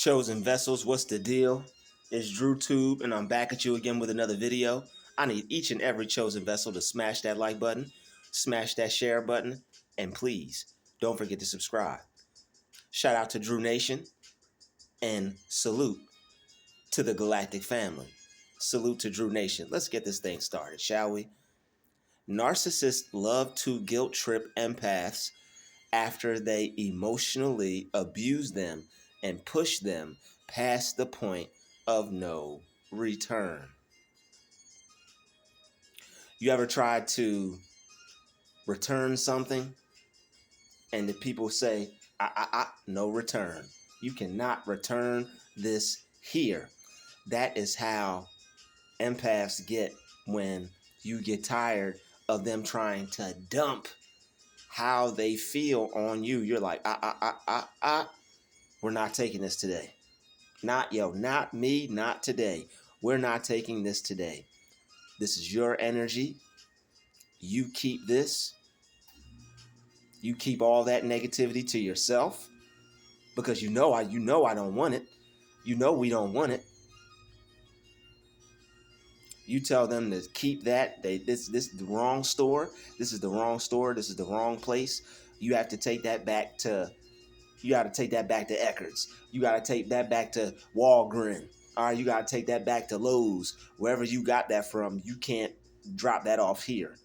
Chosen vessels, what's the deal? It's Druuill, and I'm back at you again with another video. I need each and every chosen vessel to smash that like button, smash that share button, and please don't forget to subscribe. Shout out to Drew Nation and salute to the Galactic family. Salute to Drew Nation. Let's get this thing started, shall we? Narcissists love to guilt trip empaths after they emotionally abuse them and push them past the point of no return. You ever tried to return something and the people say, no return. You cannot return this here. That is how empaths get when you get tired of them trying to dump how they feel on you. You're like, we're not taking this today. Not me, not today. We're not taking this today. This is your energy. You keep this. You keep all that negativity to yourself because you know I don't want it. You know we don't want it. You tell them to keep that. This is the wrong store. This is the wrong store. This is the wrong place. You have to take that back to. You got to take that back to Eckerd's. You got to take that back to Walgreens. All right, you got to take that back to Lowe's. Wherever you got that from, you can't drop that off here.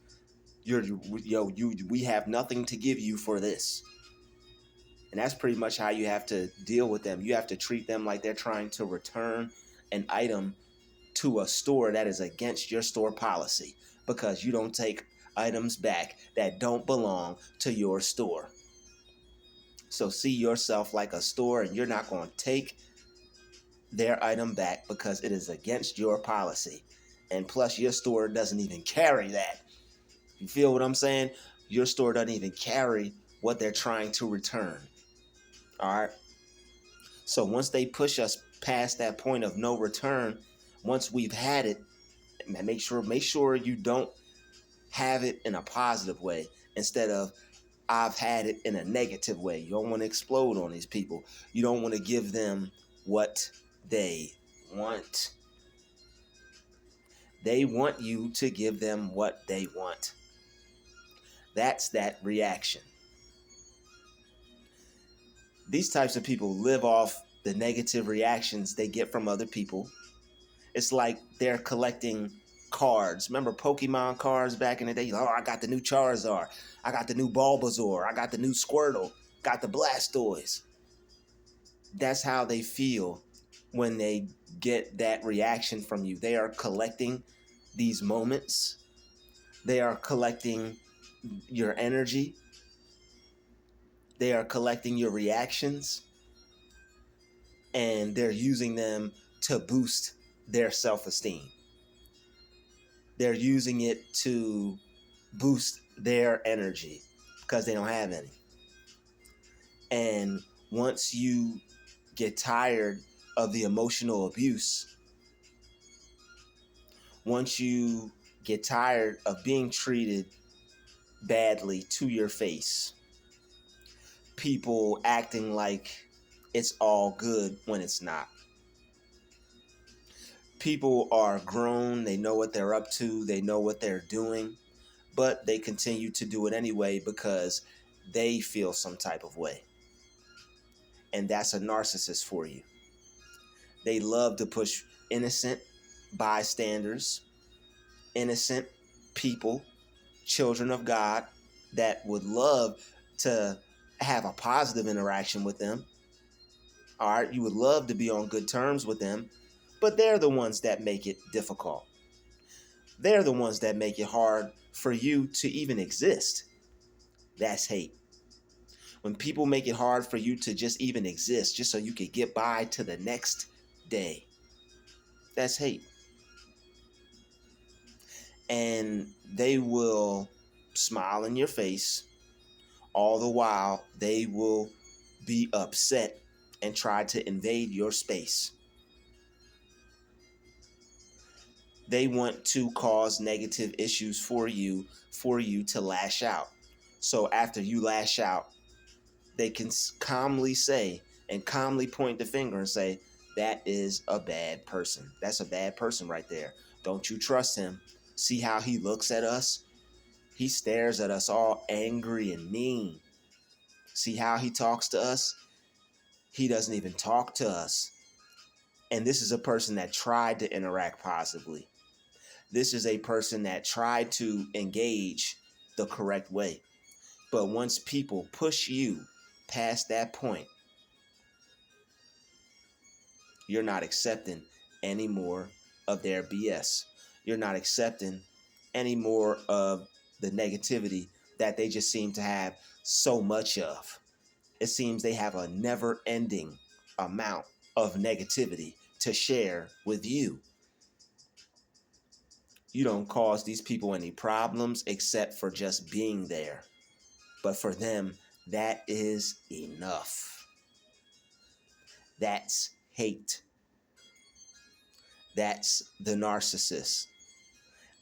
We have nothing to give you for this. And that's pretty much how you have to deal with them. You have to treat them like they're trying to return an item to a store that is against your store policy because you don't take items back that don't belong to your store. So see yourself like a store, and you're not going to take their item back because it is against your policy. And plus, your store doesn't even carry that. You feel what I'm saying? Your store doesn't even carry what they're trying to return. All right? So once they push us past that point of no return, once we've had it, make sure you don't have it in a positive way instead of I've had it in a negative way. You don't want to explode on these people. You don't want to give them what they want. They want you to give them what they want. That's that reaction. These types of people live off the negative reactions they get from other people. It's like they're collecting cards. Remember Pokemon cards back in the day? Oh, I got the new Charizard. I got the new Bulbasaur. I got the new Squirtle. Got the Blastoise. That's how they feel when they get that reaction from you. They are collecting these moments. They are collecting your energy. They are collecting your reactions. And they're using them to boost their self-esteem. They're using it to boost their energy because they don't have any. And once you get tired of the emotional abuse, once you get tired of being treated badly to your face, people acting like it's all good when it's not. People are grown, they know what they're up to, they know what they're doing, but they continue to do it anyway because they feel some type of way. And that's a narcissist for you. They love to push innocent bystanders, innocent people, children of God that would love to have a positive interaction with them. All right, you would love to be on good terms with them. But they're the ones that make it difficult. They're the ones that make it hard for you to even exist. That's hate. When people make it hard for you to just even exist, just so you can get by to the next day, that's hate. And they will smile in your face. All the while, they will be upset and try to invade your space. They want to cause negative issues for you to lash out. So after you lash out, they can calmly say, and calmly point the finger and say, that is a bad person. That's a bad person right there. Don't you trust him? See how he looks at us? He stares at us all angry and mean. See how he talks to us? He doesn't even talk to us. And this is a person that tried to interact positively. This is a person that tried to engage the correct way. But once people push you past that point, you're not accepting any more of their BS. You're not accepting any more of the negativity that they just seem to have so much of. It seems they have a never-ending amount of negativity to share with you. You don't cause these people any problems except for just being there. But for them, that is enough. That's hate. That's the narcissist.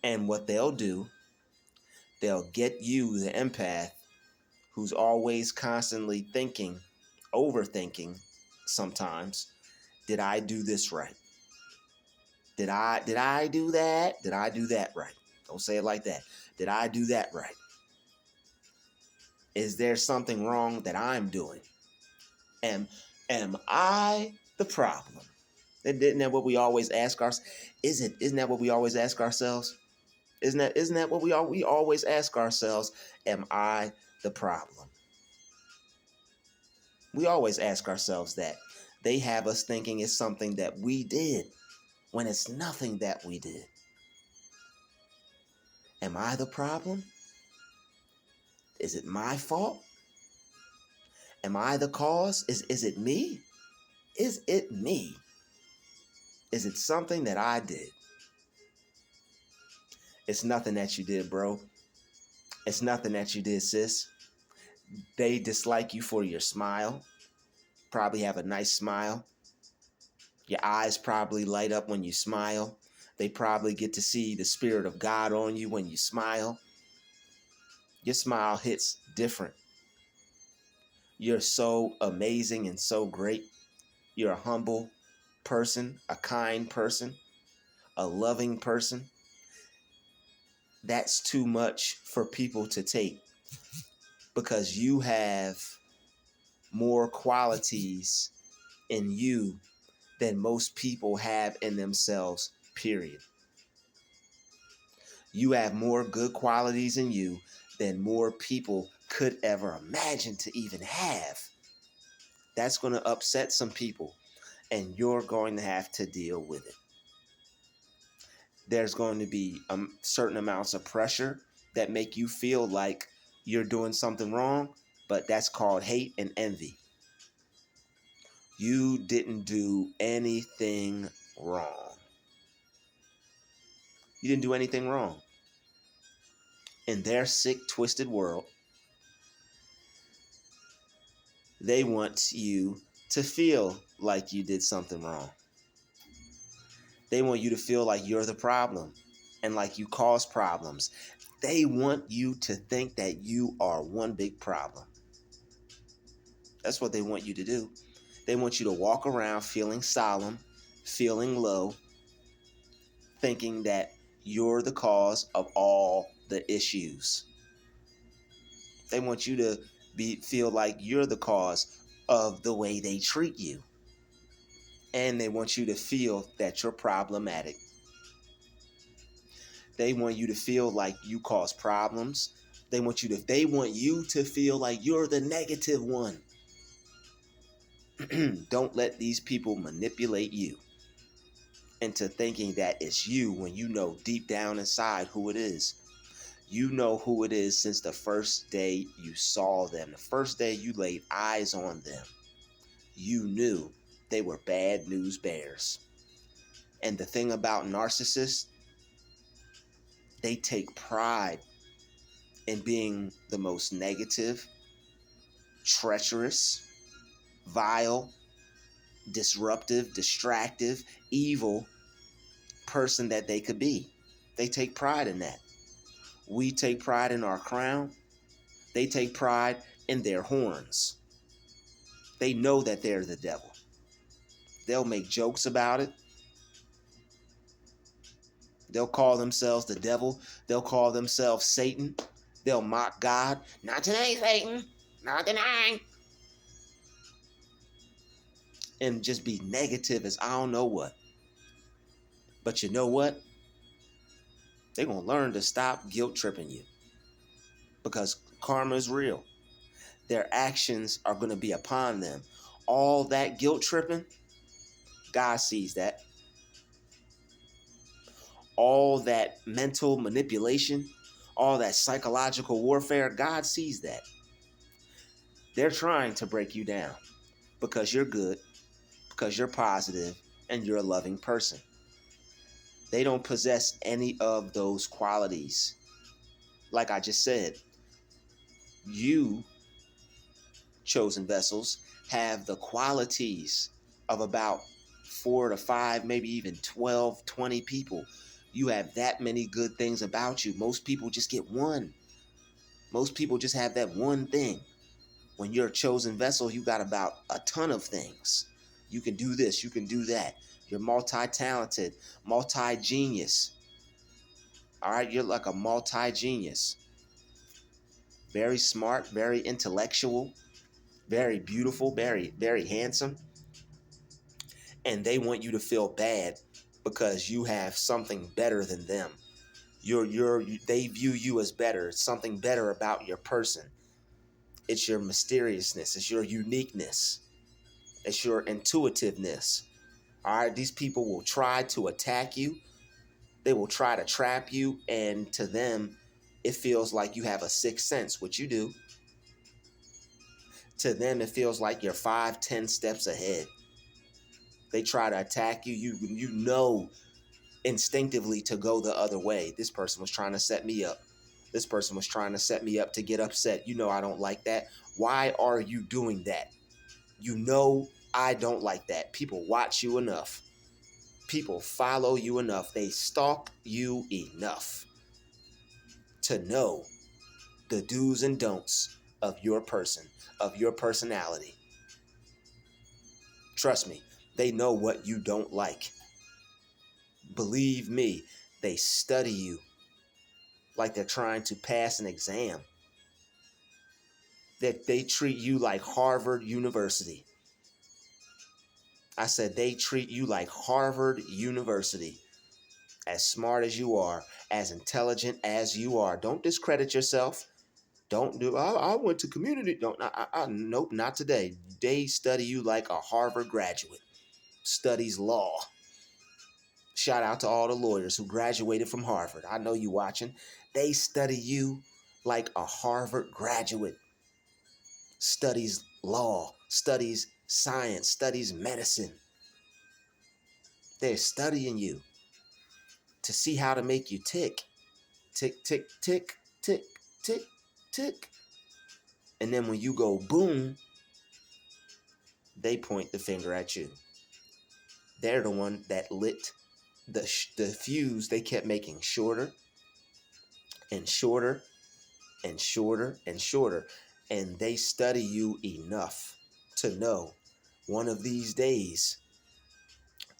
And what they'll do, they'll get you, the empath, who's always constantly thinking, overthinking sometimes, did I do this right? Did I do that? Did I do that right? Don't say it like that. Did I do that right? Is there something wrong that I'm doing? Am I the problem? Isn't that what we always ask ourselves? Isn't that what we always ask ourselves? Isn't that what we always ask ourselves? Am I the problem? We always ask ourselves that. They have us thinking it's something that we did when it's nothing that we did. Am I the problem? Is it my fault? Am I the cause? Is it me? Is it me? Is it something that I did? It's nothing that you did, bro. It's nothing that you did, sis. They dislike you for your smile. Probably have a nice smile. Your eyes probably light up when you smile. They probably get to see the Spirit of God on you when you smile. Your smile hits different. You're so amazing and so great. You're a humble person, a kind person, a loving person. That's too much for people to take because you have more qualities in you than most people have in themselves, period. You have more good qualities in you than more people could ever imagine to even have. That's going to upset some people, and you're going to have to deal with it. There's going to be certain amounts of pressure that make you feel like you're doing something wrong, but that's called hate and envy. You didn't do anything wrong. You didn't do anything wrong. In their sick, twisted world, they want you to feel like you did something wrong. They want you to feel like you're the problem and like you cause problems. They want you to think that you are one big problem. That's what they want you to do. They want you to walk around feeling solemn, feeling low, thinking that you're the cause of all the issues. They want you to feel like you're the cause of the way they treat you. And they want you to feel that you're problematic. They want you to feel like you cause problems. They want you to feel like you're the negative one. Don't let these people manipulate you into thinking that it's you when you know deep down inside who it is. You know who it is since the first day you saw them, the first day you laid eyes on them. You knew they were bad news bears. And the thing about narcissists, they take pride in being the most negative, treacherous, vile, disruptive, distractive, evil person that they could be. They take pride in that. We take pride in our crown. They take pride in their horns. They know that they're the devil. They'll make jokes about it. They'll call themselves the devil. They'll call themselves Satan. They'll mock God. Not today, Satan. Not tonight. And just be negative as I don't know what. But you know what? They're going to learn to stop guilt tripping you. Because karma is real. Their actions are going to be upon them. All that guilt tripping, God sees that. All that mental manipulation, all that psychological warfare, God sees that. They're trying to break you down because you're good, because you're positive, and you're a loving person. They don't possess any of those qualities. Like I just said, you, chosen vessels, have the qualities of about 4 to 5, maybe even 12, 20 people. You have that many good things about you. Most people just get one. Most people just have that one thing. When you're a chosen vessel, you got about a ton of things. You can do this, you can do that. You're multi-talented, multi-genius. All right, you're like a multi-genius. Very smart, very intellectual, very beautiful, very, very handsome. And they want you to feel bad because you have something better than them. They view you as better. It's something better about your person. It's your mysteriousness. It's your uniqueness. It's your intuitiveness. All right, these people will try to attack you. They will try to trap you. And to them, it feels like you have a sixth sense, which you do. To them, it feels like you're 5, 10 steps ahead. They try to attack you. You know instinctively to go the other way. This person was trying to set me up. This person was trying to set me up to get upset. You know I don't like that. Why are you doing that? You know I don't like that. People watch you enough. People follow you enough. They stalk you enough to know the do's and don'ts of your person, of your personality. Trust me, they know what you don't like. Believe me, they study you like they're trying to pass an exam. That they treat you like Harvard University. I said they treat you like Harvard University. As smart as you are, as intelligent as you are. Don't discredit yourself. Don't do, I went to community. Don't, nope, not today. They study you like a Harvard graduate. Studies law. Shout out to all the lawyers who graduated from Harvard. I know you watching. They study you like a Harvard graduate. Studies law, studies science, studies medicine. They're studying you to see how to make you tick. Tick, tick, tick, tick, tick, tick. And then when you go boom, they point the finger at you. They're the one that lit the fuse they kept making shorter and shorter and shorter and shorter. And they study you enough to know one of these days,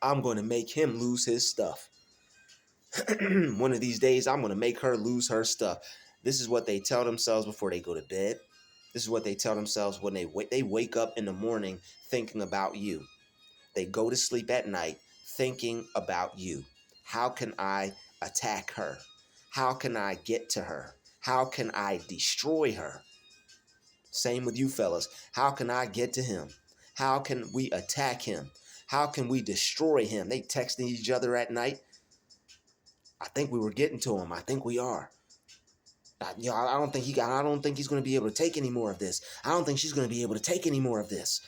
I'm going to make him lose his stuff. One of these days, I'm going to make her lose her stuff. This is what they tell themselves before they go to bed. This is what they tell themselves when they wake up in the morning thinking about you. They go to sleep at night thinking about you. How can I attack her? How can I get to her? How can I destroy her? Same with you fellas. How can I get to him? How can we attack him? How can we destroy him? They texting each other at night. I think we were getting to him. I think we are. I don't think he's going to be able to take any more of this. I don't think she's going to be able to take any more of this.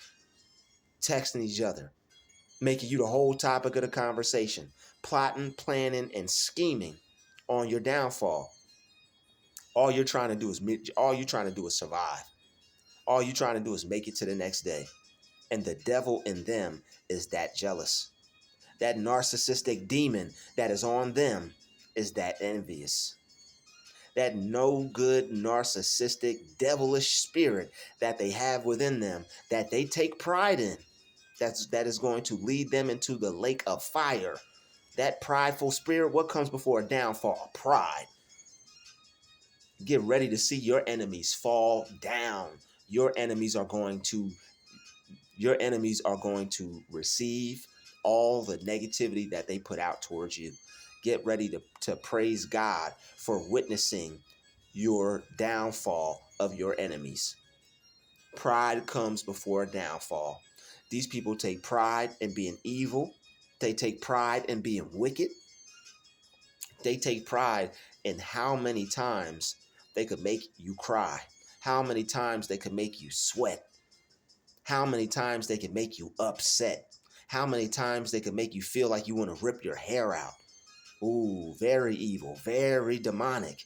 Texting each other, making you the whole topic of the conversation, plotting, planning, and scheming on your downfall. All you're trying to do is survive. All you're trying to do is make it to the next day. And the devil in them is that jealous. That narcissistic demon that is on them is that envious. that no good, narcissistic, devilish spirit that they have within them that they take pride in. That is going to lead them into the lake of fire. That prideful spirit, what comes before a downfall? Pride. Get ready to see your enemies fall down. Your enemies are going to receive all the negativity that they put out towards you. Get ready to praise God for witnessing your downfall of your enemies. Pride comes before a downfall. These people take pride in being evil. They take pride in being wicked. They take pride in how many times they could make you cry, how many times they could make you sweat, how many times they can make you upset, how many times they can make you feel like you want to rip your hair out. Ooh, very evil, very demonic.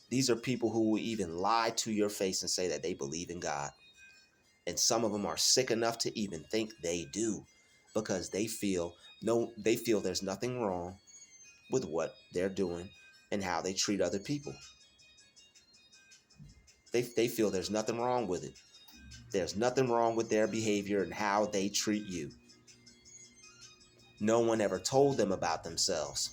These are people who will even lie to your face and say that they believe in God. And some of them are sick enough to even think they do, because they feel there's nothing wrong with what they're doing and how they treat other people. They feel there's nothing wrong with it. There's nothing wrong with their behavior and how they treat you. No one ever told them about themselves,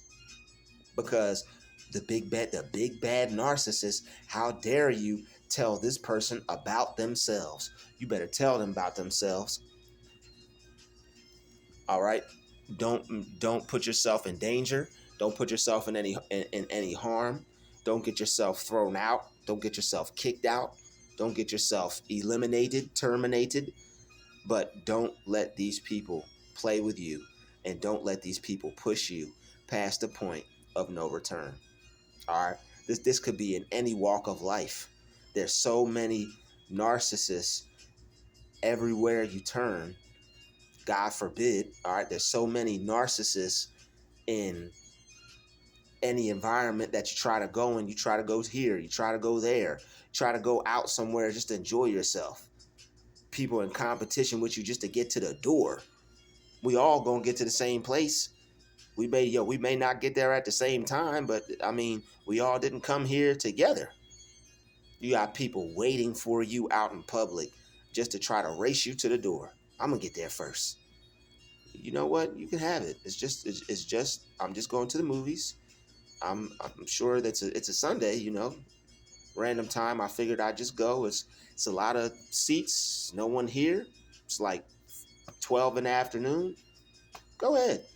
because the big bad narcissist, how dare you tell this person about themselves? You better tell them about themselves. All right? Don't put yourself in danger. Don't put yourself in any harm. Don't get yourself thrown out. Don't get yourself kicked out. Don't get yourself eliminated, terminated. But don't let these people play with you, and don't let these people push you past the point of no return. All right? This could be in any walk of life. There's so many narcissists everywhere you turn. God forbid. All right? There's so many narcissists in any environment that you try to go in. You try to go here, you try to go there, you try to go out somewhere just to enjoy yourself. People in competition with you just to get to the door. We all gonna get to the same place. We may not get there at the same time, but I mean, we all didn't come here together. You got people waiting for you out in public just to try to race you to the door. I'm gonna get there first. You know what? You can have it. It's just I'm just going to the movies. I'm sure that's it's a Sunday, random time. I figured I'd just go. It's a lot of seats, no one here. It's like 12 in the afternoon. Go ahead.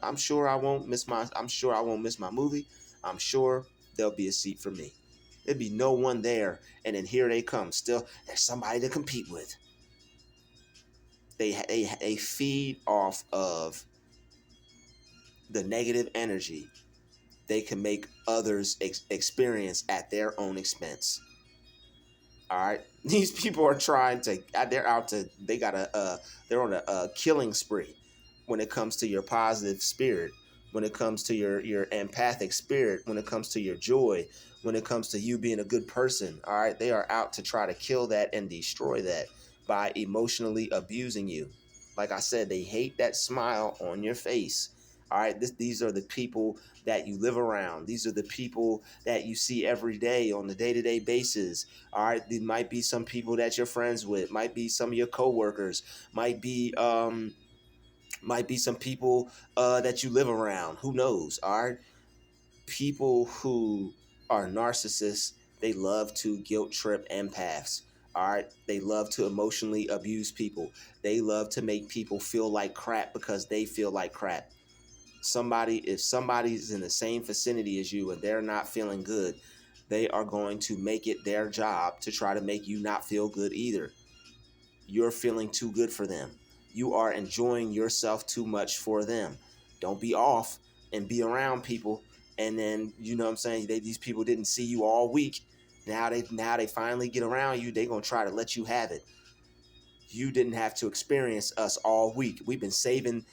I'm sure I won't miss my movie. I'm sure there'll be a seat for me. There'd be no one there, and then here they come. Still, there's somebody to compete with. They feed off of the negative energy they can make others experience at their own expense. All right, these people are trying to. They're on a killing spree when it comes to your positive spirit, when it comes to your empathic spirit, when it comes to your joy, when it comes to you being a good person. All right, they are out to try to kill that and destroy that by emotionally abusing you. Like I said, they hate that smile on your face. All right, these are the people that you live around. These are the people that you see every day on the day-to-day basis. All right, there might be some people that you're friends with, might be some of your coworkers, might be some people that you live around. Who knows? All right, people who are narcissists, they love to guilt trip empaths. All right, they love to emotionally abuse people. They love to make people feel like crap because they feel like crap. If somebody's in the same vicinity as you and they're not feeling good, they are going to make it their job to try to make you not feel good either. You're feeling too good for them. You are enjoying yourself too much for them. Don't be off and be around people, and then you know what I'm saying, these people didn't see you all week. Now they finally get around you. They're gonna try to let you have it. You didn't have to experience us all week. We've been saving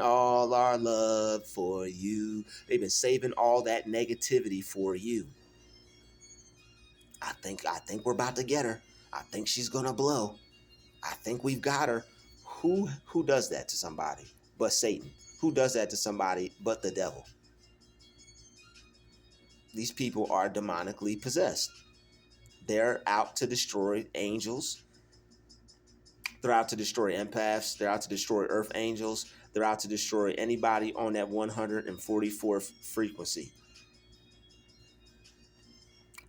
all our love for you. They've been saving all that negativity for you. I think we're about to get her. I think she's gonna blow. I think we've got her. Who does that to somebody but Satan? Who does that to somebody but the devil? These people are demonically possessed. They're out to destroy angels. They're out to destroy empaths. They're out to destroy earth angels. They're out to destroy anybody on that 144th frequency.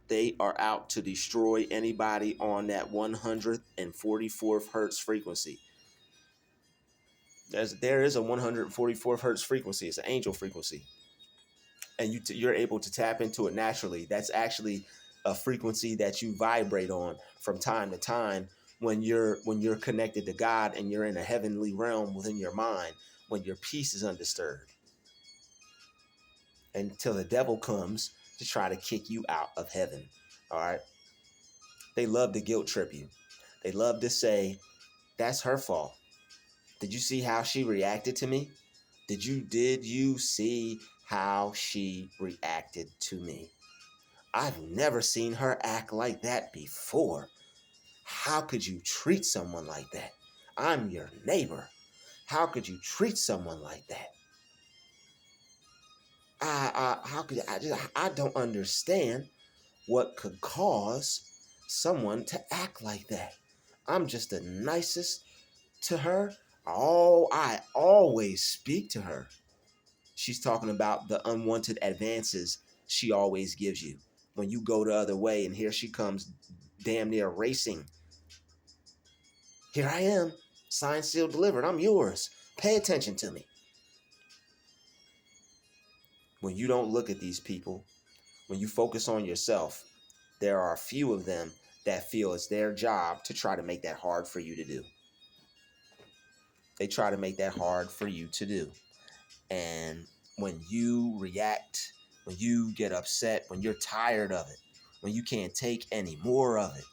They are out to destroy anybody on that 144th hertz frequency. There is a 144th hertz frequency. It's an angel frequency. And you're able to tap into it naturally. That's actually a frequency that you vibrate on from time to time when you're connected to God and you're in a heavenly realm within your mind, when your peace is undisturbed. Until the devil comes to try to kick you out of heaven. All right. They love to guilt trip you. They love to say, that's her fault. Did you see how she reacted to me? Did you see how she reacted to me? I've never seen her act like that before. How could you treat someone like that? I'm your neighbor. How could you treat someone like that? I don't understand what could cause someone to act like that. I'm just the nicest to her. I always speak to her. She's talking about the unwanted advances she always gives you. When you go the other way and here she comes damn near racing. Here I am, signed, sealed, delivered. I'm yours. Pay attention to me. When you don't look at these people, when you focus on yourself, there are a few of them that feel it's their job to try to make that hard for you to do. They try to make that hard for you to do. And when you react, when you get upset, when you're tired of it, when you can't take any more of it,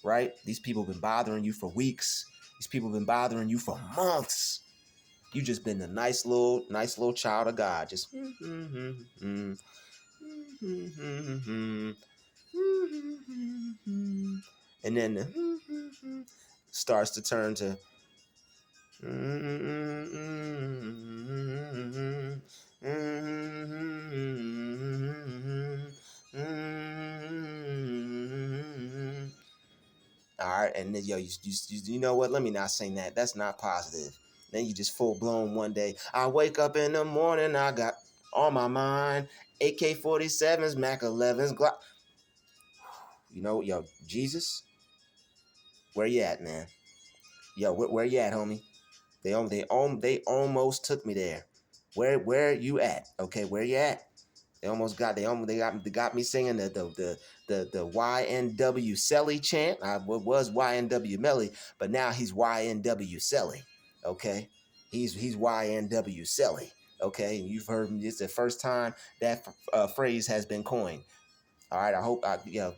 right? These people have been bothering you for weeks. These people have been bothering you for months. You just been a nice little child of God. Just and then starts to turn to all right, and then you know what? Let me not sing that. That's not positive. Then you just full blown one day. I wake up in the morning, I got on my mind AK-47s, Mac 11s, Glock. You know, Jesus, where you at, man? Where you at, homie? They almost took me there. Where you at? Okay, where you at? They got me singing the YNW Selly chant. I was YNW Melly, but now he's YNW Selly. Okay, he's YNW Selly. Okay, and you've heard me. It's the first time that phrase has been coined. All right,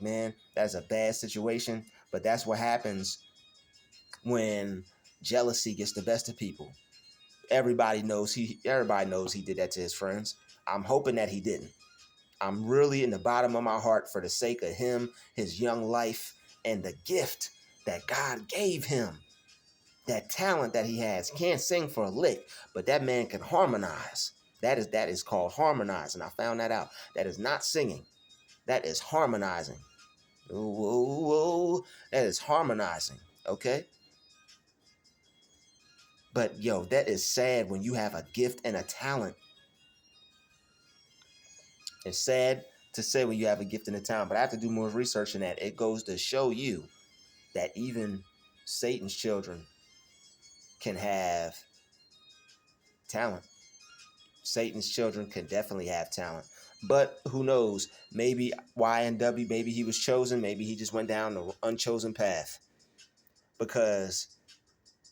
man, that's a bad situation, but that's what happens when jealousy gets the best of people. Everybody knows he did that to his friends. I'm hoping that he didn't. I'm really in the bottom of my heart, for the sake of him, his young life, and the gift that God gave him. That talent that he has. Can't sing for a lick, but that man can harmonize. That is called harmonize, and I found that out. That is not singing. That is harmonizing. Ooh, that is harmonizing. Okay? But that is sad when you have a gift and a talent. It's sad to say when you have a gift and a talent, but I have to do more research in that. It goes to show you that even Satan's children can have talent. Satan's children can definitely have talent. But who knows? Maybe YNW, maybe he was chosen. Maybe he just went down the unchosen path. Because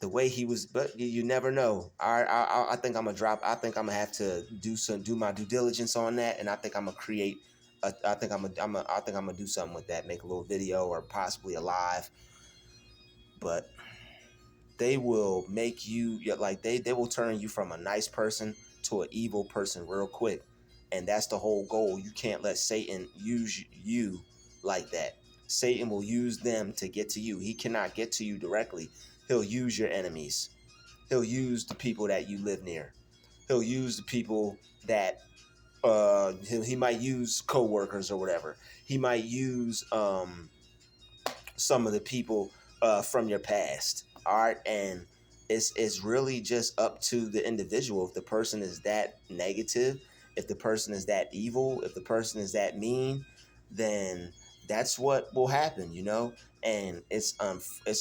the way he was, but you never know. I think I'm gonna have to do my due diligence on that, and I think I'm gonna create. I think I'm gonna do something with that. Make a little video or possibly a live. But they will make you like they will turn you from a nice person to an evil person real quick, and that's the whole goal. You can't let Satan use you like that. Satan will use them to get to you. He cannot get to you directly. He'll use your enemies. He'll use the people that you live near. He'll use the people that He might use coworkers or whatever. He might use some of the people from your past. All right, and it's really just up to the individual. If the person is that negative, if the person is that evil, if the person is that mean, then that's what will happen, you know. And it's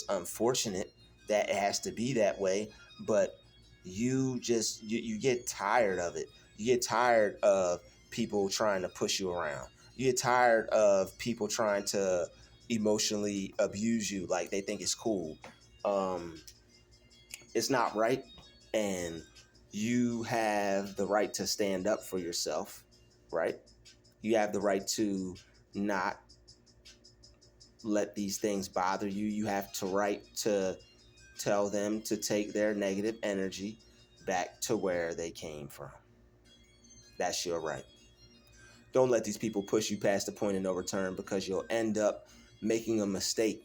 unfortunate that it has to be that way, but you get tired of it. You get tired of people trying to push you around. You get tired of people trying to emotionally abuse you like they think it's cool. um it's not right, and you have the right to stand up for yourself, right? You have the right to not let these things bother you. You have to right to tell them to take their negative energy back to where they came from. That's your right. Don't let these people push you past the point of no return, because you'll end up making a mistake.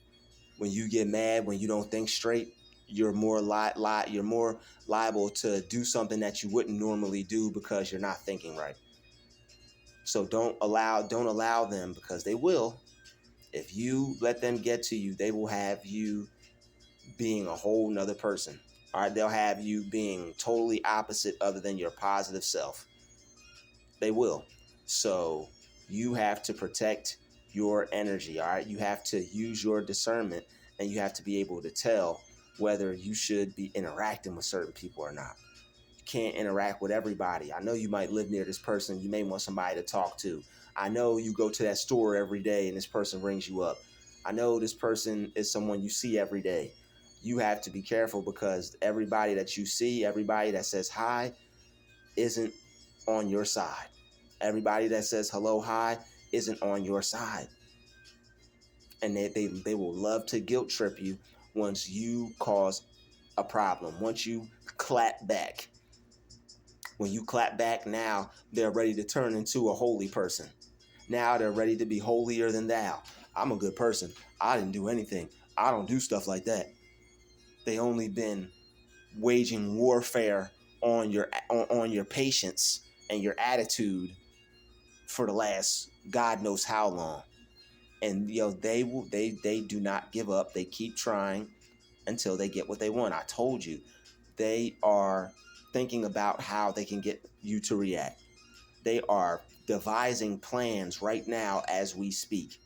When you get mad, when you don't think straight, you're more you're more liable to do something that you wouldn't normally do because you're not thinking right. So don't allow them, because they will. If you let them get to you, they will have you being a whole nother person. All right, they'll have you being totally opposite other than your positive self. They will. So you have to protect your energy. All right, you have to use your discernment, and you have to be able to tell whether you should be interacting with certain people or not. You can't interact with everybody. I know you might live near this person. You may want somebody to talk to. I know you go to that store every day and this person rings you up. I know this person is someone you see every day. You have to be careful, because everybody that you see, everybody that says hi, isn't on your side. Everybody that says hello, hi, isn't on your side. And they will love to guilt trip you once you cause a problem, once you clap back. When you clap back, now they're ready to turn into a holy person. Now they're ready to be holier than thou. I'm a good person. I didn't do anything. I don't do stuff like that. They only been waging warfare on your patience and your attitude for the last God knows how long. And they do not give up. They keep trying until they get what they want. I told you, they are thinking about how they can get you to react. They are devising plans right now as we speak.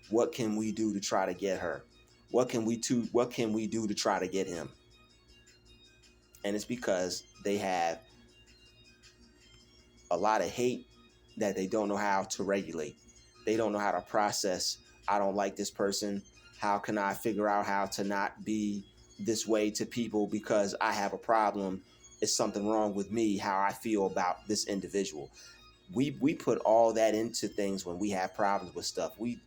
What can we do to try to get her? What can we do to try to get him? And it's because they have a lot of hate that they don't know how to regulate. They don't know how to process. I don't like this person. How can I figure out how to not be this way to people because I have a problem? Is something wrong with me? How I feel about this individual? We put all that into things when we have problems with stuff. We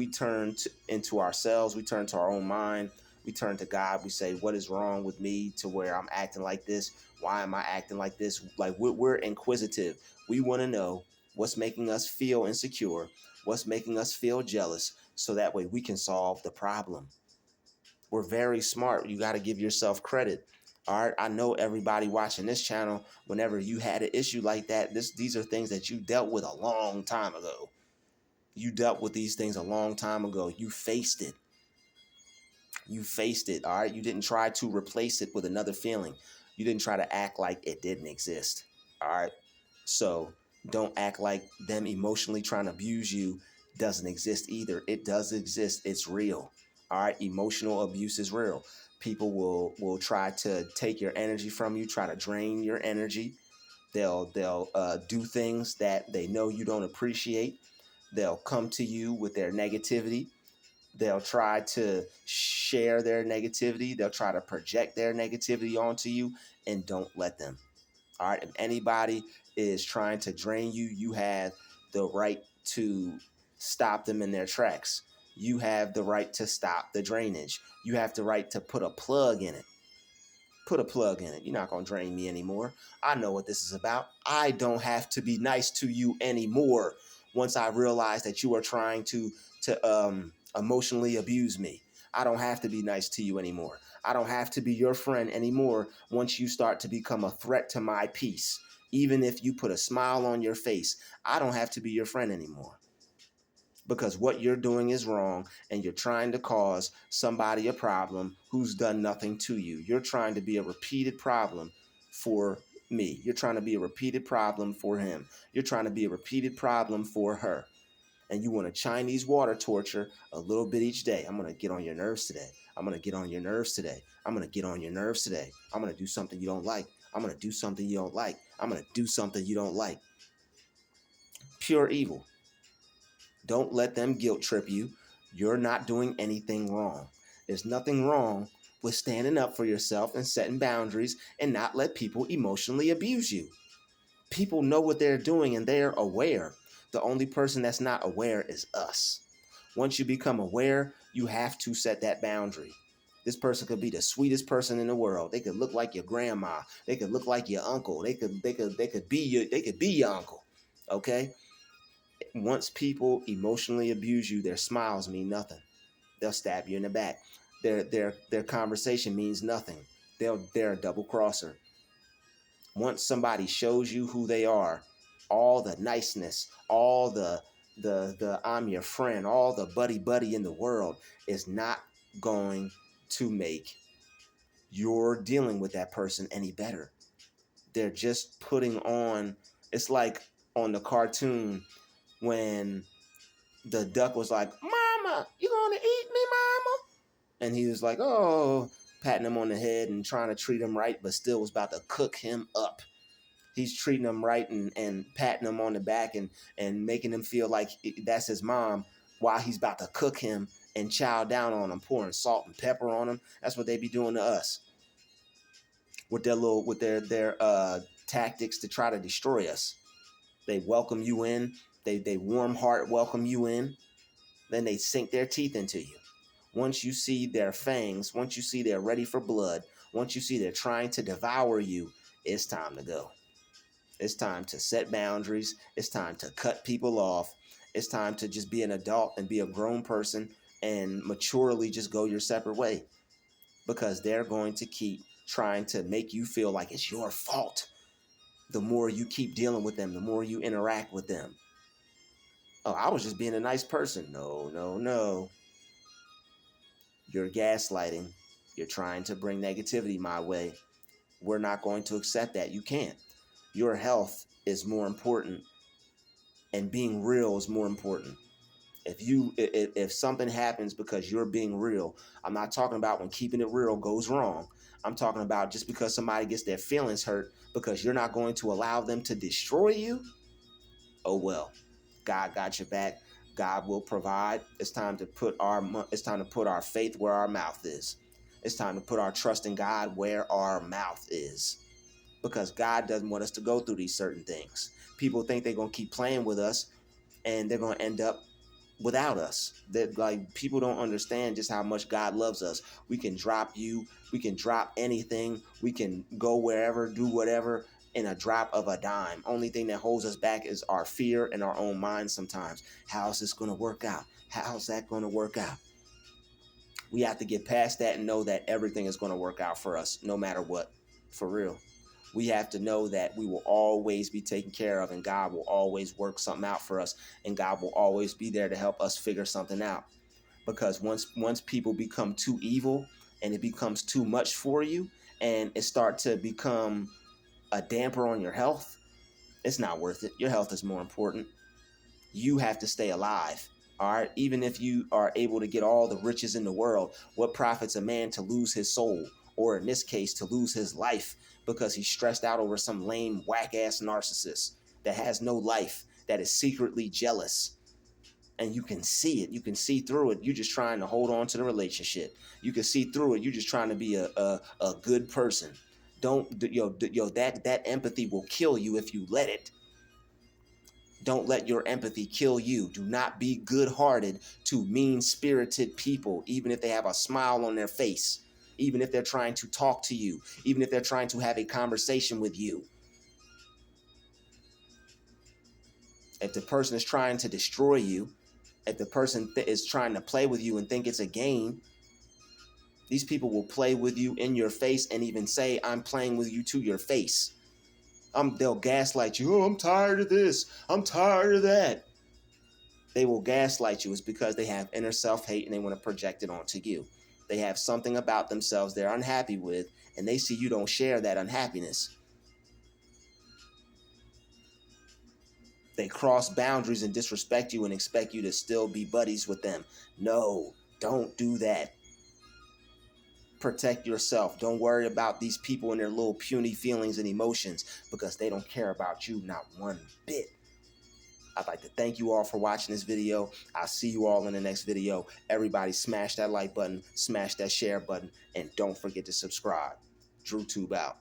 turn into ourselves. We turn to our own mind. We turn to God. We say, what is wrong with me to where I'm acting like this? Why am I acting like this? Like we're inquisitive. We want to know what's making us feel insecure, what's making us feel jealous, so that way we can solve the problem. We're very smart. You got to give yourself credit. All right. I know everybody watching this channel, whenever you had an issue like that, these are things that you dealt with a long time ago. You dealt with these things a long time ago. You faced it. You faced it. All right. You didn't try to replace it with another feeling. You didn't try to act like it didn't exist. All right. So don't act like them emotionally trying to abuse you doesn't exist either. It does exist. It's real. All right. Emotional abuse is real. People will try to take your energy from you, try to drain your energy. They'll do things that they know you don't appreciate. They'll come to you with their negativity. They'll try to share their negativity. They'll try to project their negativity onto you, and don't let them. All right. If anybody is trying to drain you, you have the right to stop them in their tracks. You have the right to stop the drainage. You have the right to put a plug in it. Put a plug in it. You're not going to drain me anymore. I know what this is about. I don't have to be nice to you anymore once I realize that you are trying to emotionally abuse me. I don't have to be nice to you anymore. I don't have to be your friend anymore once you start to become a threat to my peace. Even if you put a smile on your face, I don't have to be your friend anymore. Because what you're doing is wrong and you're trying to cause somebody a problem who's done nothing to you. You're trying to be a repeated problem for me. You're trying to be a repeated problem for him. You're trying to be a repeated problem for her. And you want to Chinese water torture a little bit each day. I'm going to get on your nerves today. I'm going to get on your nerves today. I'm going to get on your nerves today. I'm going to do something you don't like. I'm going to do something you don't like. I'm going to do something you don't like. Pure evil. Don't let them guilt trip you. You're not doing anything wrong. There's nothing wrong with standing up for yourself and setting boundaries and not let people emotionally abuse you. People know what they're doing and they're aware. The only person that's not aware is us. Once you become aware, you have to set that boundary. This person could be the sweetest person in the world. They could look like your grandma. They could look like your uncle. They could be your uncle. Okay? Once people emotionally abuse you, their smiles mean nothing. They'll stab you in the back. Their conversation means nothing. They're a double crosser. Once somebody shows you who they are, all the niceness, all the I'm your friend, all the buddy in the world is not going to make your dealing with that person any better. They're just putting on, it's like on the cartoon when the duck was like, "Mama, you gonna eat me, mama?" And he was like, "Oh," patting him on the head and trying to treat him right, but still was about to cook him up. He's treating him right and patting him on the back and making him feel like that's his mom while he's about to cook him and chow down on him, pouring salt and pepper on him. That's what they be doing to us with their tactics to try to destroy us. They welcome you in. They warm heart welcome you in. Then they sink their teeth into you. Once you see their fangs, once you see they're ready for blood, once you see they're trying to devour you, it's time to go. It's time to set boundaries. It's time to cut people off. It's time to just be an adult and be a grown person and maturely just go your separate way, because they're going to keep trying to make you feel like it's your fault. The more you keep dealing with them, the more you interact with them. Oh, I was just being a nice person. No, no, no. You're gaslighting. You're trying to bring negativity my way. We're not going to accept that. You can't. Your health is more important, and being real is more important. If something happens because you're being real, I'm not talking about when keeping it real goes wrong. I'm talking about just because somebody gets their feelings hurt because you're not going to allow them to destroy you. Oh well, God got your back. God will provide. It's time to put our faith where our mouth is. It's time to put our trust in God where our mouth is, because God doesn't want us to go through these certain things. People think they're gonna keep playing with us, and they're gonna end up without us. That, like, people don't understand just how much God loves us. We can drop you, we can drop anything, we can go wherever, do whatever in a drop of a dime. Only thing that holds us back is our fear and our own minds sometimes. How's this going to work out? How's that going to work out? We have to get past that and know that everything is going to work out for us no matter what. For real. We have to know that we will always be taken care of, and God will always work something out for us, and God will always be there to help us figure something out. Because once people become too evil and it becomes too much for you, and it starts to become a damper on your health, it's not worth it. Your health is more important. You have to stay alive. All right. Even if you are able to get all the riches in the world, what profits a man to lose his soul, or in this case, to lose his life because he's stressed out over some lame, whack ass narcissist that has no life, that is secretly jealous. And you can see it. You can see through it. You're just trying to hold on to the relationship. You can see through it. You're just trying to be a good person. Don't that empathy will kill you if you let it. Don't let your empathy kill you. Do not be good-hearted to mean-spirited people, even if they have a smile on their face, even if they're trying to talk to you, even if they're trying to have a conversation with you. If the person is trying to destroy you, if the person is trying to play with you and think it's a game, these people will play with you in your face and even say, "I'm playing with you" to your face. They'll gaslight you. Oh, I'm tired of this. I'm tired of that. They will gaslight you. It's because they have inner self-hate and they want to project it onto you. They have something about themselves they're unhappy with, and they see you don't share that unhappiness. They cross boundaries and disrespect you and expect you to still be buddies with them. No, don't do that. Protect yourself. Don't worry about these people and their little puny feelings and emotions, because they don't care about you not one bit. I'd like to thank you all for watching this video. I'll see you all in the next video. Everybody smash that like button, smash that share button, and don't forget to subscribe. Druuill out.